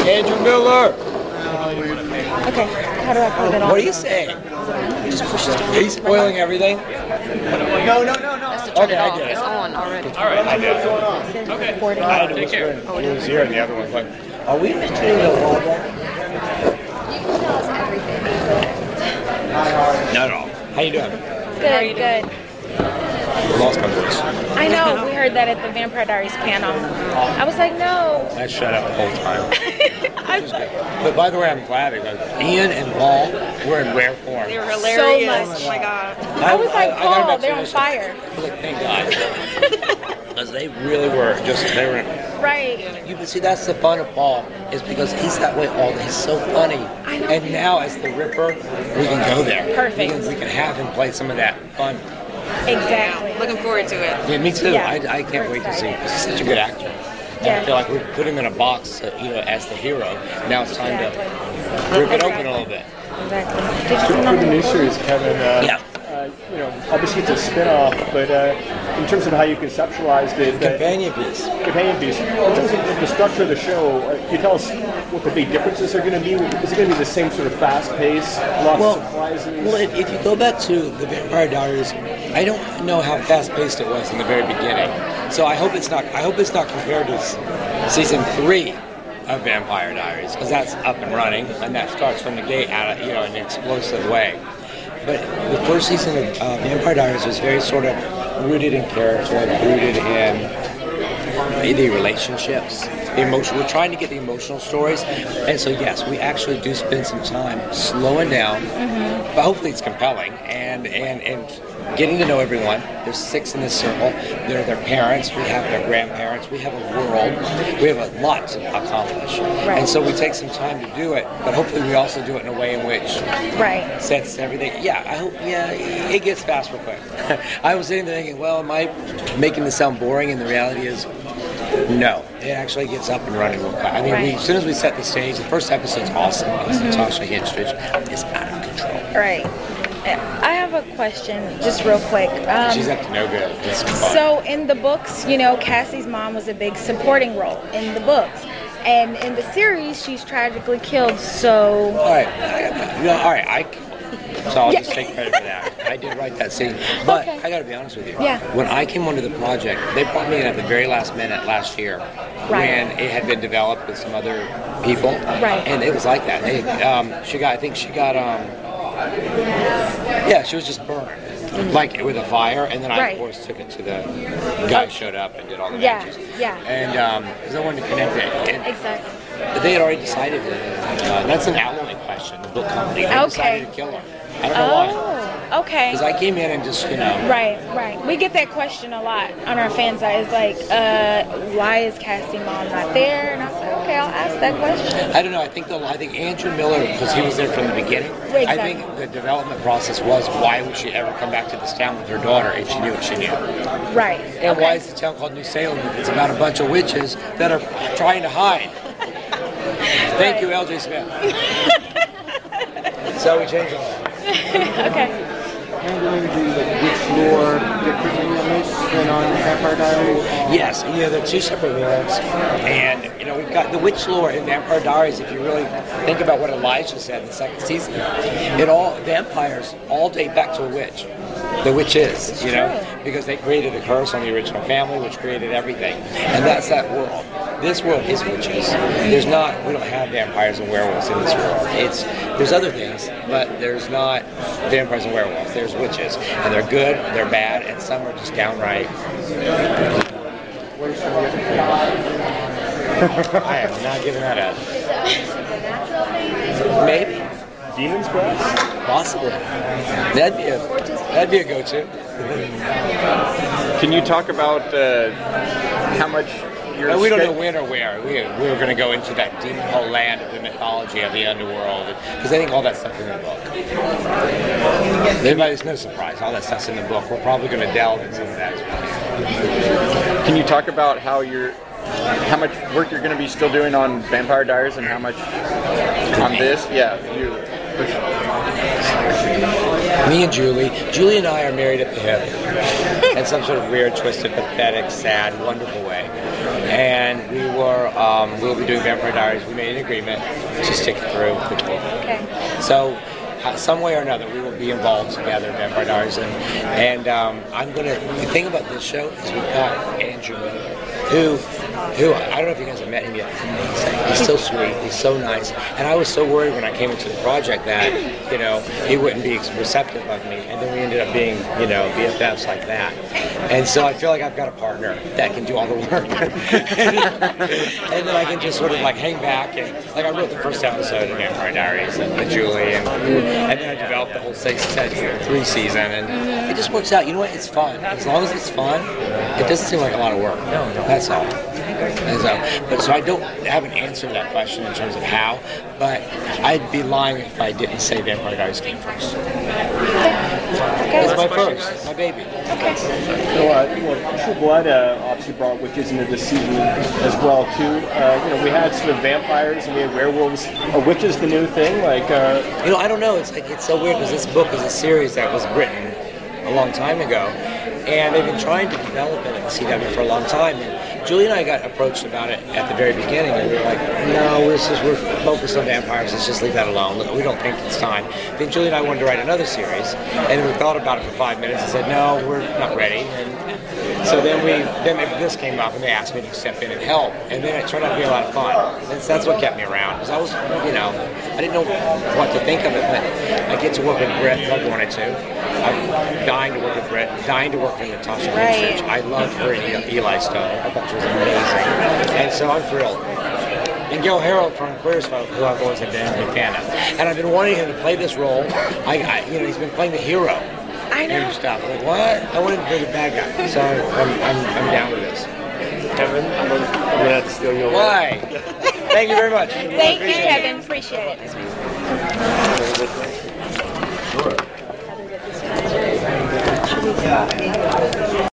Andrew Miller. Okay, how do I put it on? What are you saying? Are you spoiling everything? No. Okay, I get it. It's on already. All right, I did. Okay. Recording. I had to whisper in his ear, and the other one's like, are we mentioning the wall? Not at all. How you doing? Good. Lost my voice. I know, we heard that at the Vampire Diaries panel. I was like, no. I shut up the whole time. Which is good. But by the way, I'm glad because Ian and Paul were in rare form. They were hilarious. So much. Oh my god. I was like, I got Paul, them they're on at fire. I was like, thank God. Because they really were they were. Right. You can see that's the fun of Paul is because he's that way all day. He's so funny. I know. And now as the Ripper, we can go there. Perfect. We can have him play some of that fun. Exactly. Looking forward to it. Yeah, me too. Yeah. I can't wait to see. He's such a good actor. And Yeah. I feel like we put him in a box, as the hero. Now it's time to rip it open a little bit. Exactly. Did you see For the new nothing? series, Kevin, Yeah. Obviously it's a spin-off, but in terms of how you conceptualized it, Companion piece. companion piece, in terms of the structure of the show, can you tell us what the big differences are going to be? Is it going to be the same sort of fast pace, lots of surprises? Well, if you go back to the Vampire Diaries, I don't know how fast-paced it was in the very beginning. So I hope it's not. I hope it's not compared to season 3 of Vampire Diaries, because that's up and running, and that starts from the gate out, in an explosive way. But the first season of Vampire Diaries was very sort of rooted in character, rooted in the relationships, the emotion. We're trying to get the emotional stories, and so yes, we actually do spend some time slowing down, but hopefully it's compelling and getting to know everyone. There's 6 in this circle. They're their parents. We have their grandparents. We have a world. We have a lot to accomplish, and so we take some time to do it. But hopefully, we also do it in a way in which sets everything. Yeah, I hope. Yeah, it gets fast real quick. I was sitting there thinking, well, am I making this sound boring? And the reality is, no. It actually gets up and running real quick. I mean, as soon as we set the stage, the first episode's awesome. Natasha Hinstridge is out of control. Right. I have a question, just real quick. She's up to no good. It's fun. So in the books, Cassie's mom was a big supporting role in the books. And in the series, she's tragically killed, so... All right. So I'll just take credit for that. I did write that scene. But I got to be honest with you. Yeah. When I came onto the project, they brought me in at the very last minute last year when it had been developed with some other people. Right. And it was like that. She was just burned. Like with a fire, and then I of course took it to the guy who showed up and did all the matches. Yeah. And because I wanted to connect it. And Exactly. But they had already decided that's an alimony question. The book company they decided to kill her. I don't know why. Okay. Because I came in and just Right. We get that question a lot on our fan side. It's like, why is Cassie mom not there? And I was like, okay, I'll ask that question. I don't know. I think Andrew Miller, because he was there from the beginning. Exactly. I think the development process was why would she ever come back to this town with her daughter if she knew what she knew? Right. And why is the town called New Salem if it's about a bunch of witches that are trying to hide? Thank you, L.J. Smith. So we changed all that. Okay. Handling the witch lore differently on this than on Vampire Diaries? Yes, they're 2 separate worlds, and we've got the witch lore in Vampire Diaries. If you really think about what Elijah said in the 2nd season, vampires all date back to a witch. The witch is, because they created a curse on the original family, which created everything, and that's that world. This world is witches. We don't have vampires and werewolves in this world. There's other things, but there's not vampires and werewolves. There's witches, and they're good, they're bad, and some are just downright. I am not giving that up. Maybe. Demons, perhaps? Possibly. That'd be a go-to. Can you talk about how much we don't know when or where. We were going to go into that deep whole land of the mythology of the underworld, because I think all that stuff's in the book. There's no surprise. All that stuff's in the book. We're probably going to delve in some of that. Can you talk about how much work you're going to be still doing on Vampire Diaries and how much on this? Yeah, Me and Julie and I are married at the hip in some sort of weird, twisted, pathetic, sad, wonderful way. and we'll be doing Vampire Diaries. We made an agreement to stick it through the 12th. Okay. So, some way or another, we will be involved together in Vampire Diaries, and I'm gonna. The thing about this show is we've got Andrew Miller, who I don't know if you guys have met him yet. He's so sweet, he's so nice, and I was so worried when I came into the project that he wouldn't be receptive of me, and then we ended up being BFFs like that, and so I feel like I've got a partner that can do all the work, and then I can just sort of like hang back and like I wrote the first episode of Vampire Diaries with Julie, and then I developed the whole 3 season, and it just works out. You know what? It's fun. As long as it's fun, it doesn't seem like a lot of work. No, that's all. But so I don't have an answer to that question in terms of how, but I'd be lying if I didn't say Vampire Diaries came first. Okay. It's my first, my baby. Okay. So, True Blood obviously brought witches into the season as well too. We had sort of vampires and we had werewolves. Are witches the new thing? Like, I don't know. It's so weird because this book is a series that was written a long time ago, and they've been trying to develop it at the CW for a long time. And Julie and I got approached about it at the very beginning, and we were like, no, we're focused on vampires, let's just leave that alone. We don't think it's time. Then Julie and I wanted to write another series, and we thought about it for 5 minutes and said, no, we're not ready. And so then this came up, and they asked me to step in and help, and then it turned out to be a lot of fun. That's what kept me around, because I was, I didn't know what to think of it, but I get to work with Britt like I wanted to. I'm dying to work with Britt, dying to work with Natasha Research. I loved her and Eli Stone. I thought she was amazing. And so I'm thrilled. And Gil Harold from Queer's Folk, who I've always been a big fan of. And I've been wanting him to play this role. He's been playing the hero. I know. And stuff. I'm like, what? I wanted to play the bad guy. So I'm down with this. Kevin, I'm gonna have to steal your Why? Thank you very much. Thank you, Kevin. Appreciate it. Sure.